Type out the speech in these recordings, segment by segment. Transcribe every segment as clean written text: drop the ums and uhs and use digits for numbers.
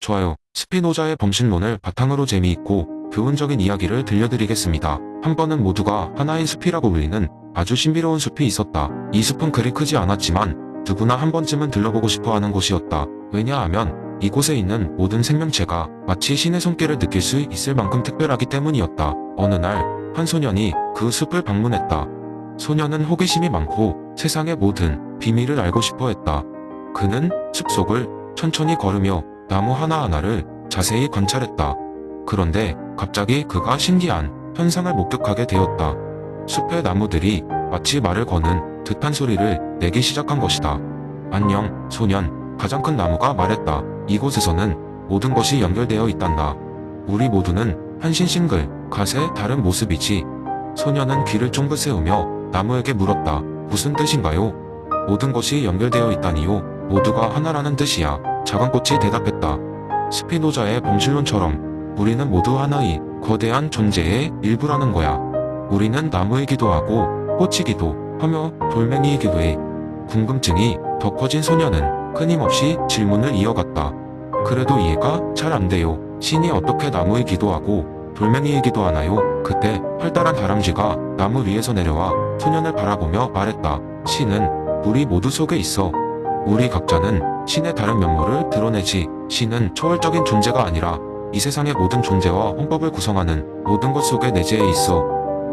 좋아요. 스피노자의 범실론을 바탕으로 재미있고 교훈적인 이야기를 들려드리겠습니다. 한 번은 모두가 하나인 숲이라고 불리는 아주 신비로운 숲이 있었다. 이 숲은 그리 크지 않았지만 누구나 한 번쯤은 들러보고 싶어하는 곳이었다. 왜냐하면 이곳에 있는 모든 생명체가 마치 신의 손길을 느낄 수 있을 만큼 특별하기 때문이었다. 어느 날 한 소년이 그 숲을 방문했다. 소년은 호기심이 많고 세상의 모든 비밀을 알고 싶어 했다. 그는 숲속을 천천히 걸으며 나무 하나하나를 자세히 관찰했다. 그런데 갑자기 그가 신기한 현상을 목격하게 되었다. 숲의 나무들이 마치 말을 거는 듯한 소리를 내기 시작한 것이다. 안녕, 소년. 가장 큰 나무가 말했다. 이곳에서는 모든 것이 연결되어 있단다. 우리 모두는 한 싱글 갓의 다른 모습이지. 소년은 귀를 쫑긋 세우며 나무에게 물었다. 무슨 뜻인가요? 모든 것이 연결되어 있다니요. 모두가 하나라는 뜻이야. 작은 꽃이 대답했다. 스피노자의 범실론처럼 우리는 모두 하나의 거대한 존재의 일부라는 거야. 우리는 나무이기도 하고 꽃이기도 하며 돌멩이이기도 해. 궁금증이 더 커진 소년은 끊임없이 질문을 이어갔다. 그래도 이해가 잘 안 돼요. 신이 어떻게 나무이기도 하고 돌멩이이기도 하나요? 그때 활달한 다람쥐가 나무 위에서 내려와 소년을 바라보며 말했다. 신은 우리 모두 속에 있어. 우리 각자는 신의 다른 면모를 드러내지. 신은 초월적인 존재가 아니라 이 세상의 모든 존재와 헌법을 구성하는 모든 것 속에 내재해 있어.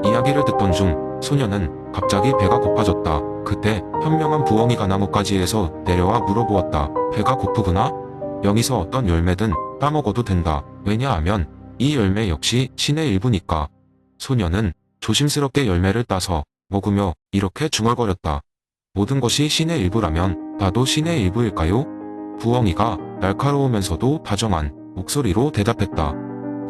이야기를 듣던 중 소년은 갑자기 배가 고파졌다. 그때 현명한 부엉이가 나뭇가지에서 내려와 물어보았다. 배가 고프구나? 여기서 어떤 열매든 따먹어도 된다. 왜냐하면 이 열매 역시 신의 일부니까. 소년은 조심스럽게 열매를 따서 먹으며 이렇게 중얼거렸다. 모든 것이 신의 일부라면 나도 신의 일부일까요? 부엉이가 날카로우면서도 다정한 목소리로 대답했다.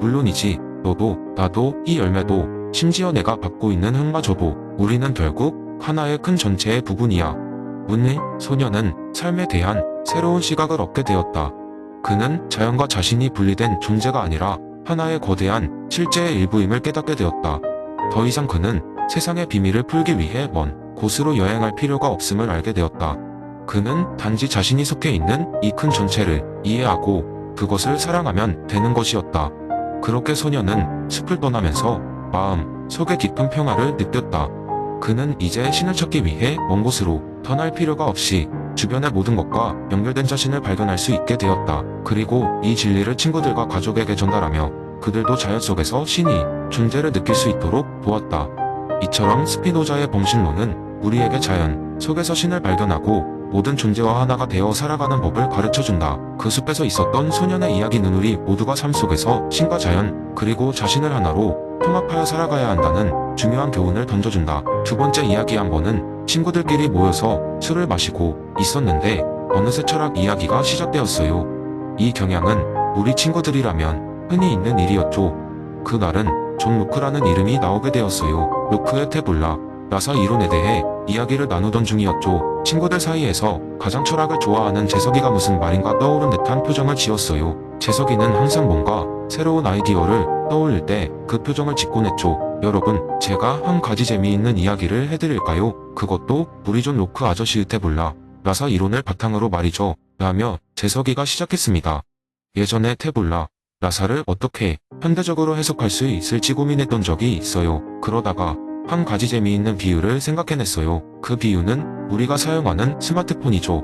물론이지. 너도 나도 이 열매도 심지어 내가 받고 있는 흙마저도 우리는 결국 하나의 큰 전체의 부분이야. 소년은 삶에 대한 새로운 시각을 얻게 되었다. 그는 자연과 자신이 분리된 존재가 아니라 하나의 거대한 실제의 일부임을 깨닫게 되었다. 더 이상 그는 세상의 비밀을 풀기 위해 먼 곳으로 여행할 필요가 없음을 알게 되었다. 그는 단지 자신이 속해 있는 이 큰 전체를 이해하고 그것을 사랑하면 되는 것이었다. 그렇게 소년은 숲을 떠나면서 마음 속에 깊은 평화를 느꼈다. 그는 이제 신을 찾기 위해 먼 곳으로 떠날 필요가 없이 주변의 모든 것과 연결된 자신을 발견할 수 있게 되었다. 그리고 이 진리를 친구들과 가족에게 전달하며 그들도 자연 속에서 신이 존재를 느낄 수 있도록 도왔다. 이처럼 스피노자의 범실론은 우리에게 자연 속에서 신을 발견하고 모든 존재와 하나가 되어 살아가는 법을 가르쳐준다. 그 숲에서 있었던 소년의 이야기는 우리 모두가 삶 속에서 신과 자연 그리고 자신을 하나로 통합하여 살아가야 한다는 중요한 교훈을 던져준다. 두 번째 이야기 한 번은 친구들끼리 모여서 술을 마시고 있었는데 어느새 철학 이야기가 시작되었어요. 이 경향은 우리 친구들이라면 흔히 있는 일이었죠. 그날은 존 로크라는 이름이 나오게 되었어요. 로크의 태블라 라사 이론에 대해 이야기를 나누던 중이었죠. 친구들 사이에서 가장 철학을 좋아하는 재석이가 무슨 말인가 떠오른 듯한 표정을 지었어요. 재석이는 항상 뭔가 새로운 아이디어를 떠올릴 때 그 표정을 짓곤 했죠. 여러분, 제가 한 가지 재미있는 이야기를 해드릴까요? 그것도 우리 존 로크 아저씨의 태블라 라사 이론을 바탕으로 말이죠. 라며 재석이가 시작했습니다. 예전에 태블라 라사를 어떻게 현대적으로 해석할 수 있을지 고민했던 적이 있어요. 그러다가 한 가지 재미있는 비유를 생각해냈어요. 그 비유는 우리가 사용하는 스마트폰이죠.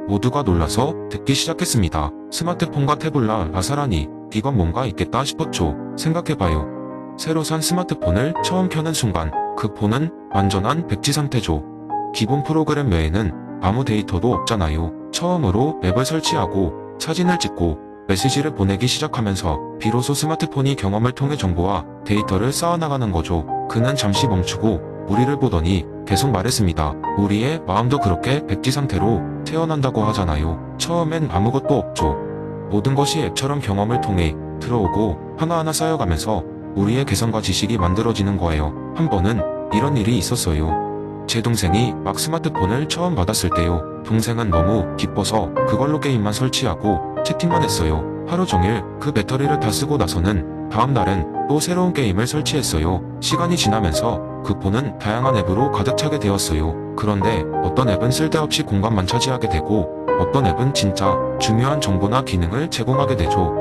모두가 놀라서 듣기 시작했습니다. 스마트폰과 태블라 라사라니 이건 뭔가 있겠다 싶었죠. 생각해봐요. 새로 산 스마트폰을 처음 켜는 순간 그 폰은 완전한 백지 상태죠. 기본 프로그램 외에는 아무 데이터도 없잖아요. 처음으로 앱을 설치하고 사진을 찍고 메시지를 보내기 시작하면서 비로소 스마트폰이 경험을 통해 정보와 데이터를 쌓아나가는 거죠. 그는 잠시 멈추고 우리를 보더니 계속 말했습니다. 우리의 마음도 그렇게 백지 상태로 태어난다고 하잖아요. 처음엔 아무것도 없죠. 모든 것이 앱처럼 경험을 통해 들어오고 하나하나 쌓여가면서 우리의 개성과 지식이 만들어지는 거예요. 한 번은 이런 일이 있었어요. 제 동생이 막 스마트폰을 처음 받았을 때요. 동생은 너무 기뻐서 그걸로 게임만 설치하고 채팅만 했어요. 하루 종일 그 배터리를 다 쓰고 나서는 다음 날엔 또 새로운 게임을 설치했어요. 시간이 지나면서 그 폰은 다양한 앱으로 가득 차게 되었어요. 그런데 어떤 앱은 쓸데없이 공간만 차지하게 되고 어떤 앱은 진짜 중요한 정보나 기능을 제공하게 되죠.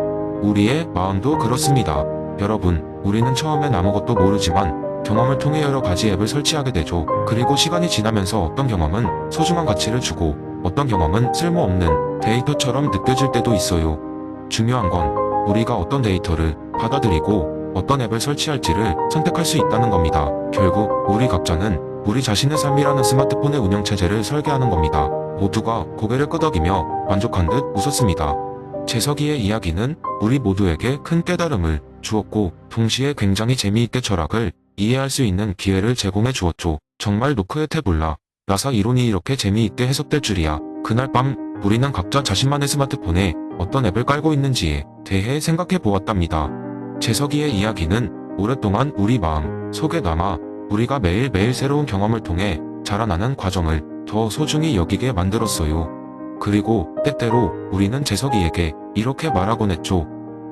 우리의 마음도 그렇습니다. 여러분, 우리는 처음엔 아무것도 모르지만 경험을 통해 여러 가지 앱을 설치하게 되죠. 그리고 시간이 지나면서 어떤 경험은 소중한 가치를 주고 어떤 경험은 쓸모없는 데이터처럼 느껴질 때도 있어요. 중요한 건 우리가 어떤 데이터를 받아들이고 어떤 앱을 설치할지를 선택할 수 있다는 겁니다. 결국 우리 각자는 우리 자신의 삶이라는 스마트폰의 운영체제를 설계하는 겁니다. 모두가 고개를 끄덕이며 만족한 듯 웃었습니다. 재석이의 이야기는 우리 모두에게 큰 깨달음을 주었고 동시에 굉장히 재미있게 철학을 이해할 수 있는 기회를 제공해 주었죠. 정말 노크의 태블라 라사 이론이 이렇게 재미있게 해석될 줄이야. 그날 밤 우리는 각자 자신만의 스마트폰에 어떤 앱을 깔고 있는지에 대해 생각해 보았답니다. 재석이의 이야기는 오랫동안 우리 마음 속에 남아 우리가 매일매일 새로운 경험을 통해 자라나는 과정을 더 소중히 여기게 만들었어요. 그리고 때때로 우리는 재석이에게 이렇게 말하곤 했죠.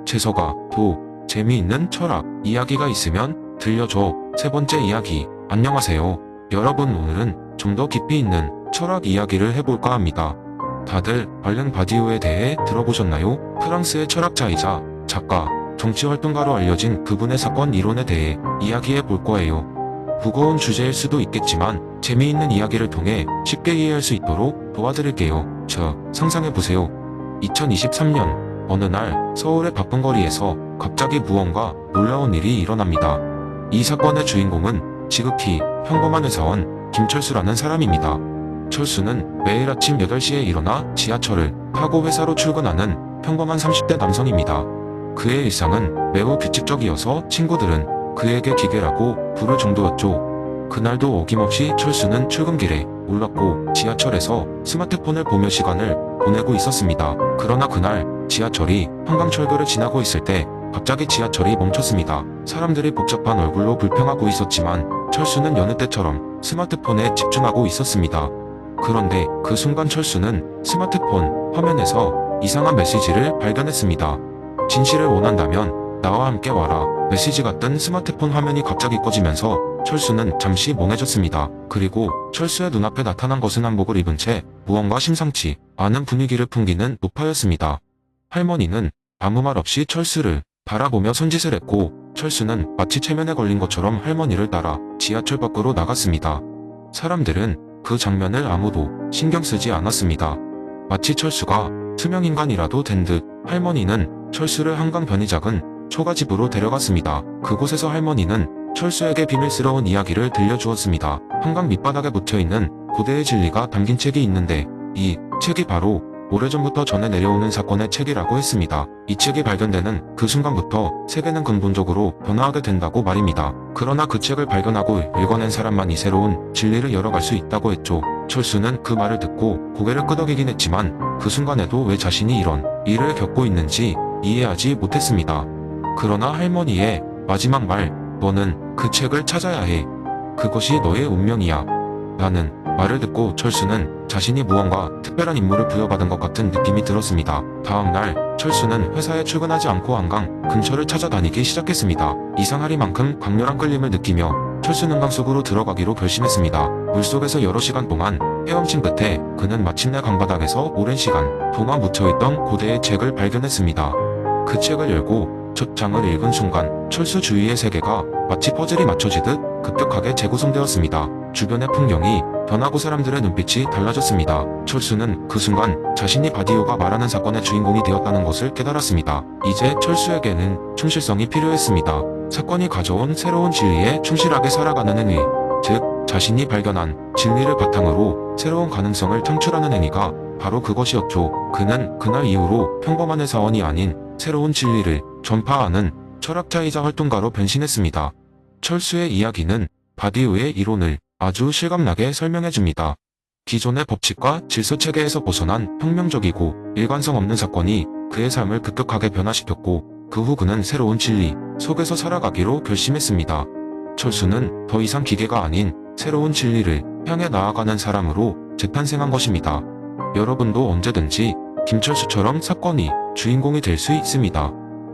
재석아, 더 재미있는 철학 이야기가 있으면 들려줘. 세 번째 이야기. 안녕하세요. 여러분, 오늘은 좀 더 깊이 있는 철학 이야기를 해볼까 합니다. 다들 알렌 바디우에 대해 들어보셨나요? 프랑스의 철학자이자 작가, 정치활동가로 알려진 그분의 사건 이론에 대해 이야기해 볼 거예요. 무거운 주제일 수도 있겠지만 재미있는 이야기를 통해 쉽게 이해할 수 있도록 도와드릴게요. 상상해보세요. 2023년 어느 날 서울의 바쁜 거리에서 갑자기 무언가 놀라운 일이 일어납니다. 이 사건의 주인공은 지극히 평범한 회사원 김철수라는 사람입니다. 철수는 매일 아침 8시에 일어나 지하철을 타고 회사로 출근하는 평범한 30대 남성입니다. 그의 일상은 매우 규칙적이어서 친구들은 그에게 기계라고 부를 정도였죠. 그날도 어김없이 철수는 출근길에 올랐고 지하철에서 스마트폰을 보며 시간을 보내고 있었습니다. 그러나 그날 지하철이 한강철교를 지나고 있을 때 갑자기 지하철이 멈췄습니다. 사람들이 복잡한 얼굴로 불평하고 있었지만 철수는 여느 때처럼 스마트폰에 집중하고 있었습니다. 그런데 그 순간 철수는 스마트폰 화면에서 이상한 메시지를 발견했습니다. 진실을 원한다면 나와 함께 와라. 메시지가 뜬 스마트폰 화면이 갑자기 꺼지면서 철수는 잠시 멍해졌습니다. 그리고 철수의 눈앞에 나타난 것은 한복을 입은 채 무언가 심상치 않은 분위기를 풍기는 노파였습니다. 할머니는 아무 말 없이 철수를 바라보며 손짓을 했고 철수는 마치 체면에 걸린 것처럼 할머니를 따라 지하철 밖으로 나갔습니다. 사람들은 그 장면을 아무도 신경 쓰지 않았습니다. 마치 철수가 투명인간이라도 된 듯 할머니는 철수를 한강 변이 작은 초가집으로 데려갔습니다. 그곳에서 할머니는 철수에게 비밀스러운 이야기를 들려주었습니다. 한강 밑바닥에 묻혀있는 고대의 진리가 담긴 책이 있는데 이 책이 바로 오래전부터 전해 내려오는 사건의 책이라고 했습니다. 이 책이 발견되는 그 순간부터 세계는 근본적으로 변화하게 된다고 말입니다. 그러나 그 책을 발견하고 읽어낸 사람만이 새로운 진리를 열어갈 수 있다고 했죠. 철수는 그 말을 듣고 고개를 끄덕이긴 했지만 그 순간에도 왜 자신이 이런 일을 겪고 있는지 이해하지 못했습니다. 그러나 할머니의 마지막 말, 너는 그 책을 찾아야 해. 그것이 너의 운명이야. 라는 말을 듣고 철수는 자신이 무언가 특별한 임무를 부여받은 것 같은 느낌이 들었습니다. 다음 날 철수는 회사에 출근하지 않고 한강 근처를 찾아다니기 시작했습니다. 이상하리만큼 강렬한 끌림을 느끼며 철수는 강속으로 들어가기로 결심했습니다. 물속에서 여러 시간 동안 헤엄친 끝에 그는 마침내 강바닥에서 오랜 시간 동안 묻혀있던 고대의 책을 발견했습니다. 그 책을 열고 첫 장을 읽은 순간 철수 주위의 세계가 마치 퍼즐이 맞춰지듯 급격하게 재구성되었습니다. 주변의 풍경이 변하고 사람들의 눈빛이 달라졌습니다. 철수는 그 순간 자신이 바디오가 말하는 사건의 주인공이 되었다는 것을 깨달았습니다. 이제 철수에게는 충실성이 필요했습니다. 사건이 가져온 새로운 진리에 충실하게 살아가는 행위, 즉 자신이 발견한 진리를 바탕으로 새로운 가능성을 창출하는 행위가 바로 그것이었죠. 그는 그날 이후로 평범한 회사원이 아닌 새로운 진리를 전파하는 철학자이자 활동가로 변신했습니다. 철수의 이야기는 바디우의 이론을 아주 실감나게 설명해줍니다. 기존의 법칙과 질서체계에서 벗어난 혁명적이고 일관성 없는 사건이 그의 삶을 급격하게 변화시켰고 그 후 그는 새로운 진리 속에서 살아가기로 결심했습니다. 철수는 더 이상 기계가 아닌 새로운 진리를 향해 나아가는 사람으로 재탄생한 것입니다. 여러분도 언제든지 김철수처럼 사건이 주인공이 될 수 있습니다.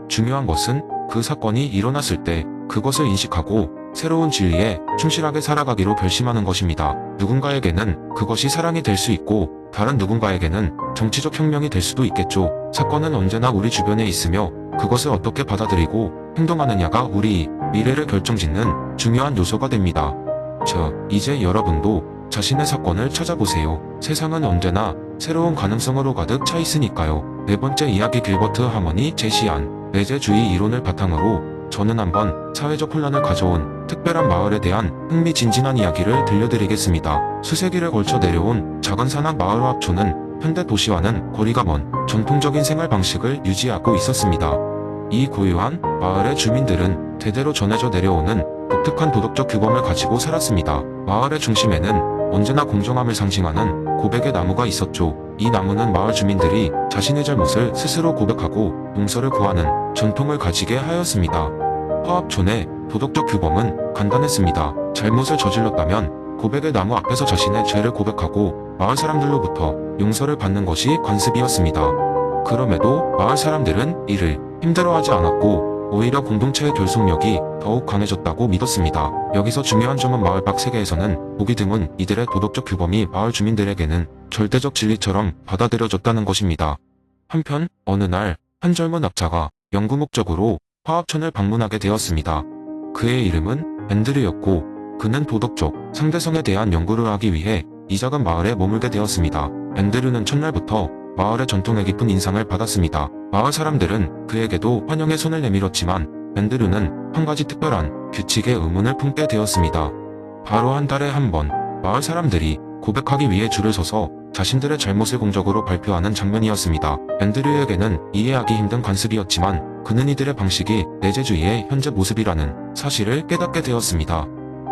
중요한 것은 그 사건이 일어났을 때 그것을 인식하고 새로운 진리에 충실하게 살아가기로 결심하는 것입니다. 누군가에게는 그것이 사랑이 될 수 있고 다른 누군가에게는 정치적 혁명이 될 수도 있겠죠. 사건은 언제나 우리 주변에 있으며 그것을 어떻게 받아들이고 행동하느냐가 우리 미래를 결정짓는 중요한 요소가 됩니다. 이제 여러분도 자신의 사건을 찾아보세요. 세상은 언제나 새로운 가능성으로 가득 차 있으니까요. 네 번째 이야기, 길버트 하먼이 제시한 내재주의 이론을 바탕으로 저는 한번 사회적 혼란을 가져온 특별한 마을에 대한 흥미진진한 이야기를 들려드리겠습니다. 수세기를 걸쳐 내려온 작은 산악 마을 화합초는 현대 도시와는 거리가 먼 전통적인 생활 방식을 유지하고 있었습니다. 이 고유한 마을의 주민들은 대대로 전해져 내려오는 독특한 도덕적 규범을 가지고 살았습니다. 마을의 중심에는 언제나 공정함을 상징하는 고백의 나무가 있었죠. 이 나무는 마을 주민들이 자신의 잘못을 스스로 고백하고 용서를 구하는 전통을 가지게 하였습니다. 화합촌의 도덕적 규범은 간단했습니다. 잘못을 저질렀다면 고백의 나무 앞에서 자신의 죄를 고백하고 마을 사람들로부터 용서를 받는 것이 관습이었습니다. 그럼에도 마을 사람들은 이를 힘들어하지 않았고 오히려 공동체의 결속력이 더욱 강해졌다고 믿었습니다. 여기서 중요한 점은 마을 밖 세계에서는 보기 드문 이들의 도덕적 규범이 마을 주민들에게는 절대적 진리처럼 받아들여졌다는 것입니다. 한편 어느 날 한 젊은 학자가 연구 목적으로 화합촌을 방문하게 되었습니다. 그의 이름은 앤드류였고 그는 도덕적 상대성에 대한 연구를 하기 위해 이 작은 마을에 머물게 되었습니다. 앤드류는 첫날부터 마을의 전통에 깊은 인상을 받았습니다. 마을 사람들은 그에게도 환영의 손을 내밀었지만 앤드류는 한 가지 특별한 규칙에 의문을 품게 되었습니다. 바로 한 달에 한 번 마을 사람들이 고백하기 위해 줄을 서서 자신들의 잘못을 공적으로 발표하는 장면이었습니다. 앤드류에게는 이해하기 힘든 관습이었지만 그는 이들의 방식이 내재주의의 현재 모습이라는 사실을 깨닫게 되었습니다.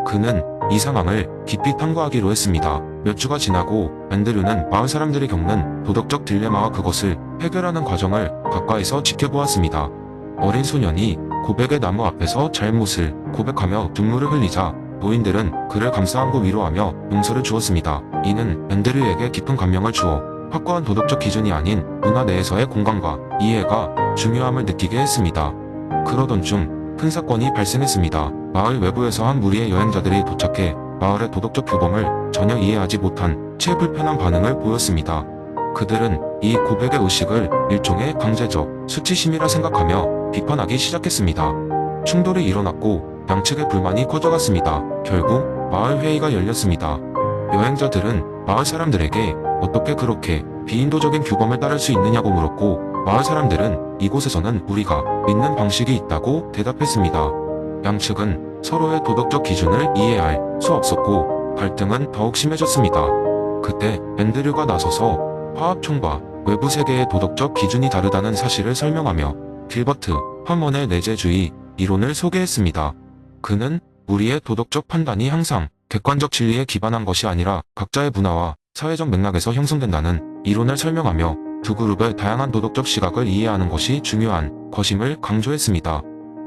그는 이 상황을 깊이 탐구하기로 했습니다. 몇 주가 지나고 앤드류는 마을 사람들이 겪는 도덕적 딜레마와 그것을 해결하는 과정을 가까이서 지켜보았습니다. 어린 소년이 고백의 나무 앞에서 잘못을 고백하며 눈물을 흘리자 노인들은 그를 감싸 안고 위로하며 용서를 주었습니다. 이는 앤드류에게 깊은 감명을 주어 확고한 도덕적 기준이 아닌 문화 내에서의 공감과 이해가 중요함을 느끼게 했습니다. 그러던 중 큰 사건이 발생했습니다. 마을 외부에서 한 무리의 여행자들이 도착해 마을의 도덕적 규범을 전혀 이해하지 못한 채 불편한 반응을 보였습니다. 그들은 이 고백의 의식을 일종의 강제적 수치심이라 생각하며 비판하기 시작했습니다. 충돌이 일어났고 양측의 불만이 커져갔습니다. 결국 마을 회의가 열렸습니다. 여행자들은 마을 사람들에게 어떻게 그렇게 비인도적인 규범을 따를 수 있느냐고 물었고 마을 사람들은 이곳에서는 우리가 믿는 방식이 있다고 대답했습니다. 양측은 서로의 도덕적 기준을 이해할 수 없었고 갈등은 더욱 심해졌습니다. 그때 앤드류가 나서서 화합촌과 외부 세계의 도덕적 기준이 다르다는 사실을 설명하며 길버트 하먼의 내재주의 이론을 소개했습니다. 그는 우리의 도덕적 판단이 항상 객관적 진리에 기반한 것이 아니라 각자의 문화와 사회적 맥락에서 형성된다는 이론을 설명하며 두 그룹의 다양한 도덕적 시각을 이해하는 것이 중요한 것임을 강조했습니다.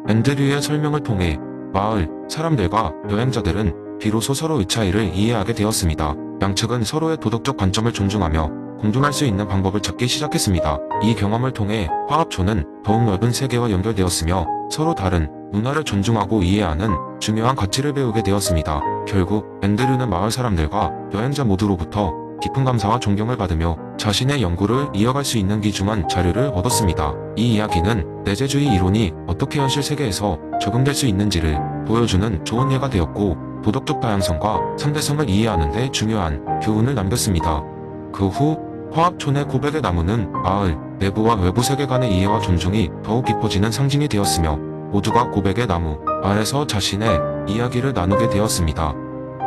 앤드류의 설명을 통해 마을 사람들과 여행자들은 비로소 서로의 차이를 이해하게 되었습니다. 양측은 서로의 도덕적 관점을 존중하며 공존할 수 있는 방법을 찾기 시작했습니다. 이 경험을 통해 화합촌은 더욱 넓은 세계와 연결되었으며 서로 다른 문화를 존중하고 이해하는 중요한 가치를 배우게 되었습니다. 결국 앤드류는 마을 사람들과 여행자 모두로부터 깊은 감사와 존경을 받으며 자신의 연구를 이어갈 수 있는 귀중한 자료를 얻었습니다. 이 이야기는 내재주의 이론이 어떻게 현실 세계에서 적용될 수 있는지를 보여주는 좋은 예가 되었고 도덕적 다양성과 상대성을 이해하는 데 중요한 교훈을 남겼습니다. 그 후 화합촌의 고백의 나무는 마을 내부와 외부 세계 간의 이해와 존중이 더욱 깊어지는 상징이 되었으며 모두가 고백의 나무 아래서 자신의 이야기를 나누게 되었습니다.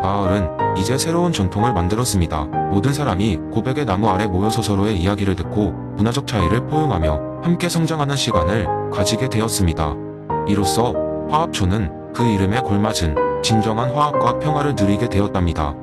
마을은 이제 새로운 전통을 만들었습니다. 모든 사람이 고백의 나무 아래 모여서 서로의 이야기를 듣고 문화적 차이를 포용하며 함께 성장하는 시간을 가지게 되었습니다. 이로써 화합촌은 그 이름에 걸맞은 진정한 화합과 평화를 누리게 되었답니다.